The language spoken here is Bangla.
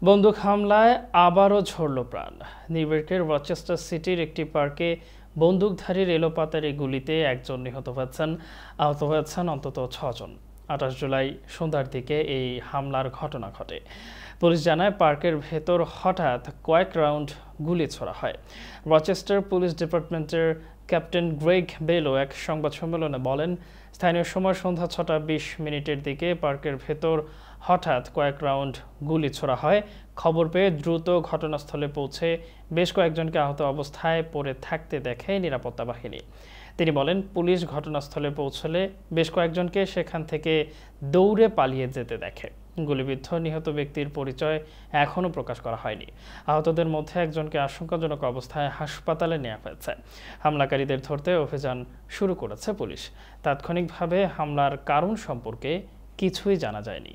বন্দুক হামলায় আবারও ঝরল প্রাণ। নিউ ইয়র্কের রচেস্টার সিটির একটি পার্কে বন্দুকধারীর এলোপাতাড়ি গুলিতে একজন নিহত হয়েছেন, আহত হয়েছেন অন্তত ৬ জন। ২৮ জুলাই সন্ধ্যার দিকে এই হামলার ঘটনা ঘটে। পুলিশ জানায়, পার্কের ভেতর হঠাৎ কয়েক রাউন্ড গুলি ছোড়া হয়। রচেস্টার পুলিশ ডিপার্টমেন্টের ক্যাপ্টেন গ্রেগ বেলো এক সংবাদ সম্মেলনে বলেন, স্থানীয় সময় সন্ধ্যা ৬টা ২০ দিকে পার্কের ভেতর হঠাৎ কয়েক রাউন্ড গুলি ছোড়া হয়। খবর পেয়ে দ্রুত ঘটনাস্থলে পৌঁছে বেশ কয়েকজনকে আহত অবস্থায় পড়ে থাকতে দেখে নিরাপত্তা বাহিনী। তিনি বলেন, পুলিশ ঘটনাস্থলে পৌঁছলে বেশ কয়েকজনকে সেখান থেকে দৌড়ে পালিয়ে যেতে দেখে। গুলিবিদ্ধ নিহত ব্যক্তির পরিচয় এখনও প্রকাশ করা হয়নি। আহতদের মধ্যে একজনকে আশঙ্কাজনক অবস্থায় হাসপাতালে নেওয়া হয়েছে। হামলাকারীদের ধরতে অভিযান শুরু করেছে পুলিশ। তাৎক্ষণিকভাবে হামলার কারণ সম্পর্কে কিছুই জানা যায়নি।